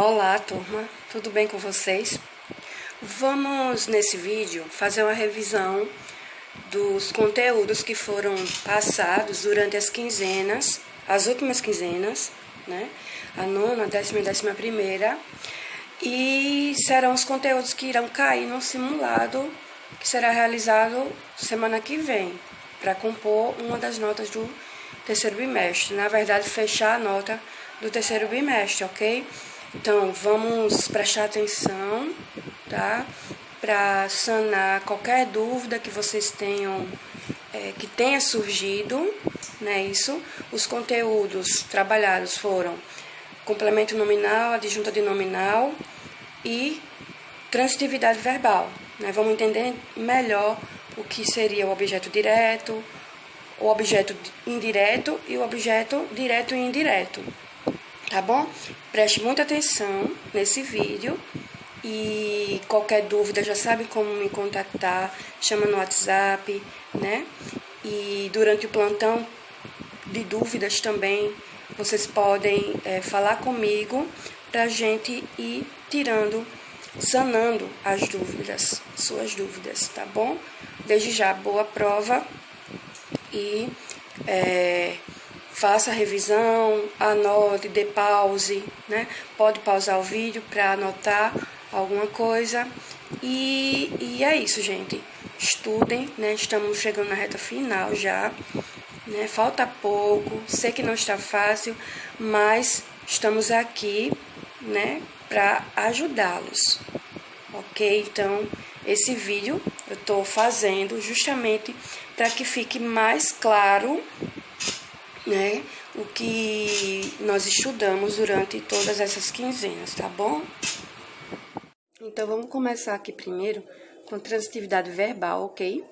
Olá, turma, tudo bem com vocês? Vamos, nesse vídeo, fazer uma revisão dos conteúdos que foram passados durante as quinzenas, as últimas quinzenas, né? A nona, décima e 11ª, e serão os conteúdos que irão cair no simulado que será realizado semana que vem, para compor uma das notas do terceiro bimestre. Na verdade, fechar a nota do terceiro bimestre, ok? Então, vamos prestar atenção, tá? Para sanar qualquer dúvida que vocês tenham, que tenha surgido, né? Isso. Os conteúdos trabalhados foram complemento nominal, adjunta de nominal e transitividade verbal, né? Vamos entender melhor o que seria o objeto direto, o objeto indireto e o objeto direto e indireto. Tá bom? Preste muita atenção nesse vídeo e qualquer dúvida já sabe como me contactar, chama no WhatsApp, né? E durante o plantão de dúvidas também, vocês podem falar comigo pra gente ir tirando, sanando as dúvidas, suas dúvidas, tá bom? Desde já, boa prova e faça a revisão, anote, dê pause, né? Pode pausar o vídeo para anotar alguma coisa. E é isso, gente. Estudem, né? Estamos chegando na reta final já, né? Falta pouco, sei que não está fácil, mas estamos aqui, né? Para ajudá-los, ok? Então, esse vídeo eu estou fazendo justamente para que fique mais claro, né, o que nós estudamos durante todas essas quinzenas, tá bom? Então, vamos começar aqui primeiro com transitividade verbal, ok?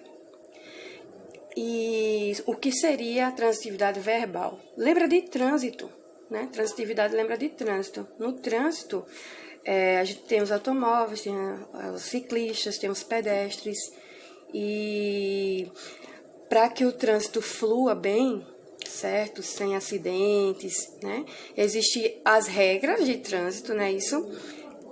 E o que seria a transitividade verbal? Lembra de trânsito, né? Transitividade lembra de trânsito. No trânsito, a gente tem os automóveis, tem os ciclistas, tem os pedestres. E para que o trânsito flua bem, certo? Sem acidentes, né? Existem as regras de trânsito, né? Isso,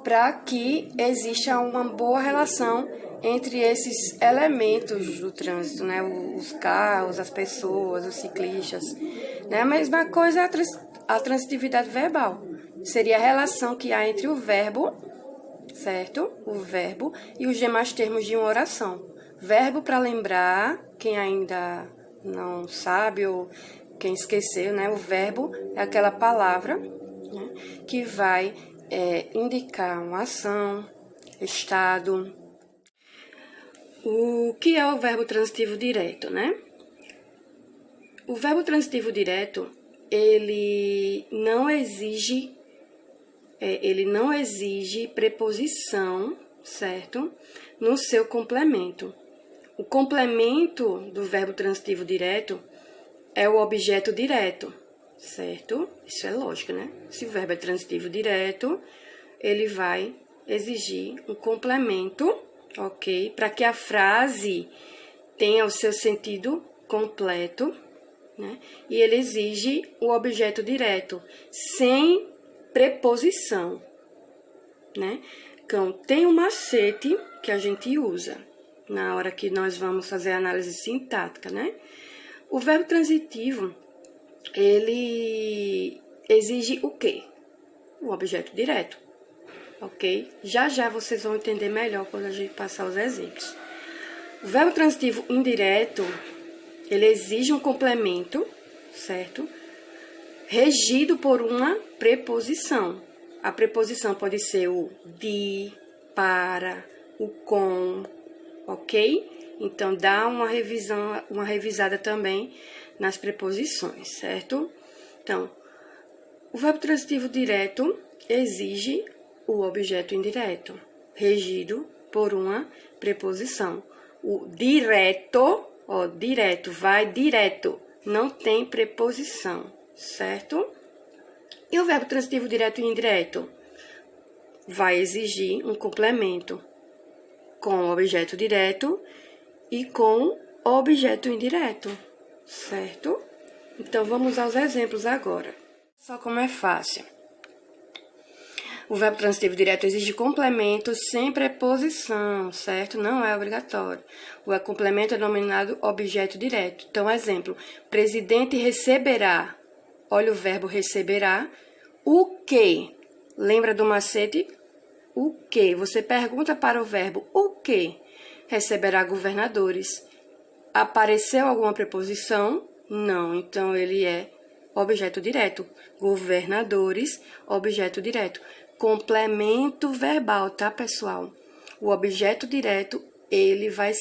para que exista uma boa relação entre esses elementos do trânsito, né? Os carros, as pessoas, os ciclistas, né? A mesma coisa é a transitividade verbal. Seria a relação que há entre o verbo, certo? O verbo e os demais termos de uma oração. Verbo, para lembrar, quem ainda não sabe ou quem esqueceu, né? O verbo é aquela palavra, né, que vai indicar uma ação, estado. O que é o verbo transitivo direto, né? O verbo transitivo direto, ele não exige preposição, certo? No seu complemento. O complemento do verbo transitivo direto é o objeto direto, certo? Isso é lógico, né? Se o verbo é transitivo direto, ele vai exigir um complemento, ok? Para que a frase tenha o seu sentido completo, né? E ele exige o objeto direto, sem preposição, né? Então, tem um macete que a gente usa na hora que nós vamos fazer a análise sintática, né? O verbo transitivo, ele exige o quê? O objeto direto, ok? Já já vocês vão entender melhor quando a gente passar os exemplos. O verbo transitivo indireto, ele exige um complemento, certo? Regido por uma preposição. A preposição pode ser o de, para, o com, ok? Então, dá uma revisada também nas preposições, certo? Então, o verbo transitivo direto exige o objeto indireto, regido por uma preposição. O direto, direto, vai direto, não tem preposição, certo? E o verbo transitivo direto e indireto vai exigir um complemento com o objeto direto e com o objeto indireto, certo? Então, vamos aos exemplos agora. Só como é fácil. O verbo transitivo direto exige complemento sem preposição, certo? Não é obrigatório. O complemento é denominado objeto direto. Então, exemplo, presidente receberá. Olha o verbo receberá. O que? Lembra do macete? O que? Você pergunta para o verbo o que? Receberá governadores. Apareceu alguma preposição? Não. Então, ele é objeto direto. Governadores, objeto direto. Complemento verbal, tá, pessoal? O objeto direto, ele vai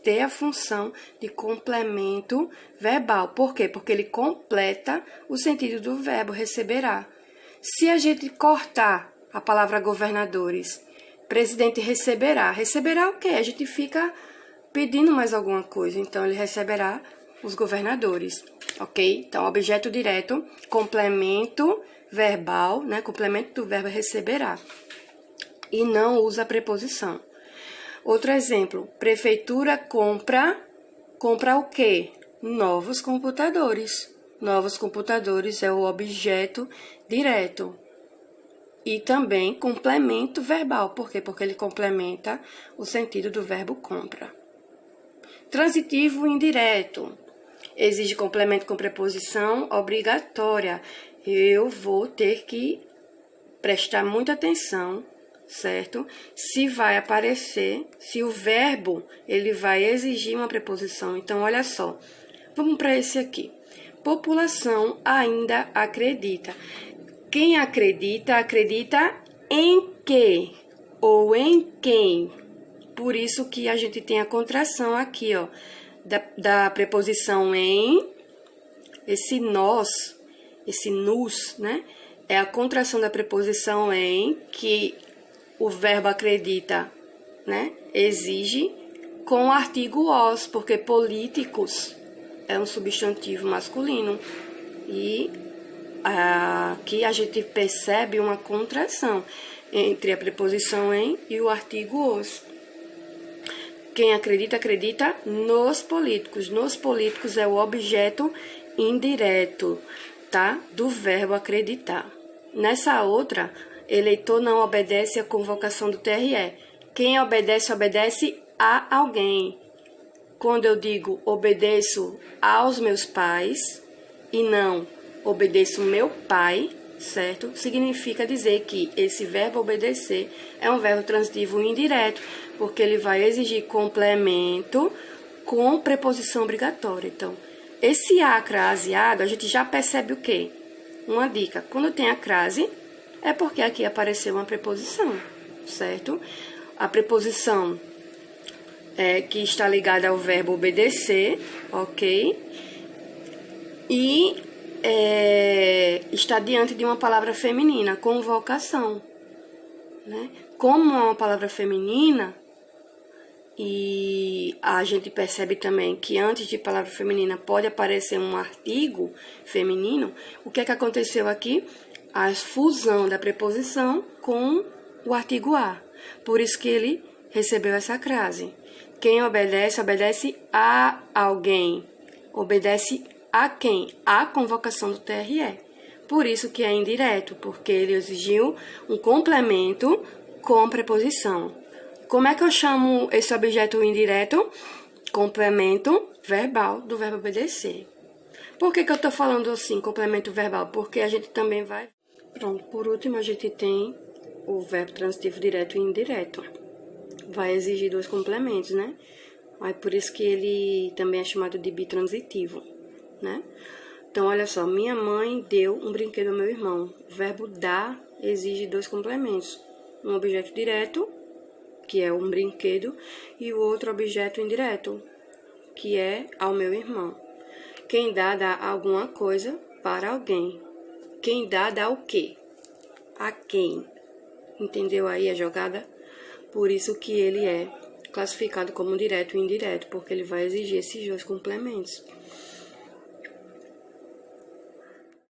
ter a função de complemento verbal. Por quê? Porque ele completa o sentido do verbo receberá. Se a gente cortar a palavra governadores, presidente receberá. Receberá o quê? A gente fica pedindo mais alguma coisa. Então, ele receberá os governadores, ok? Então, objeto direto, complemento verbal, né? Complemento do verbo receberá. E não usa a preposição. Outro exemplo, prefeitura compra o quê? Novos computadores. Novos computadores é o objeto direto. E também complemento verbal. Por quê? Porque ele complementa o sentido do verbo compra. Transitivo indireto. Exige complemento com preposição obrigatória. Eu vou ter que prestar muita atenção, certo? Se vai aparecer, se o verbo ele vai exigir uma preposição. Então, olha só. Vamos para esse aqui. População ainda acredita. Quem acredita, acredita em quê? Ou em quem? Por isso que a gente tem a contração aqui, ó, da preposição em, esse nós, esse nos, né? É a contração da preposição em, que o verbo acredita, né? Exige com o artigo os, porque políticos é um substantivo masculino. E aqui a gente percebe uma contração entre a preposição em e o artigo os. Quem acredita, acredita nos políticos. Nos políticos é o objeto indireto, tá? Do verbo acreditar. Nessa outra, eleitor não obedece à convocação do TRE. Quem obedece, obedece a alguém. Quando eu digo obedeço aos meus pais e não obedeço meu pai, certo? Significa dizer que esse verbo obedecer é um verbo transitivo indireto, porque ele vai exigir complemento com preposição obrigatória. Então, esse a craseado, a gente já percebe o quê? Uma dica. Quando tem a crase, é porque aqui apareceu uma preposição, certo? A preposição que está ligada ao verbo obedecer, ok? E está diante de uma palavra feminina, convocação, né? Como é uma palavra feminina, e a gente percebe também que antes de palavra feminina pode aparecer um artigo feminino, o que é que aconteceu aqui? A fusão da preposição com o artigo a. Por isso que ele recebeu essa crase. Quem obedece, obedece a alguém. Obedece a quem? A convocação do TRE. Por isso que é indireto, porque ele exigiu um complemento com preposição. Como é que eu chamo esse objeto indireto? Complemento verbal do verbo obedecer. Por que eu estou falando assim, complemento verbal? Porque a gente também vai... Pronto, por último a gente tem o verbo transitivo direto e indireto. Vai exigir dois complementos, né? Aí por isso que ele também é chamado de bitransitivo, né? Então, olha só, minha mãe deu um brinquedo ao meu irmão. O verbo dar exige dois complementos. Um objeto direto, que é um brinquedo, e o outro objeto indireto, que é ao meu irmão. Quem dá alguma coisa para alguém. Quem dá o quê? A quem? Entendeu aí a jogada? Por isso que ele é classificado como direto e indireto, porque ele vai exigir esses dois complementos.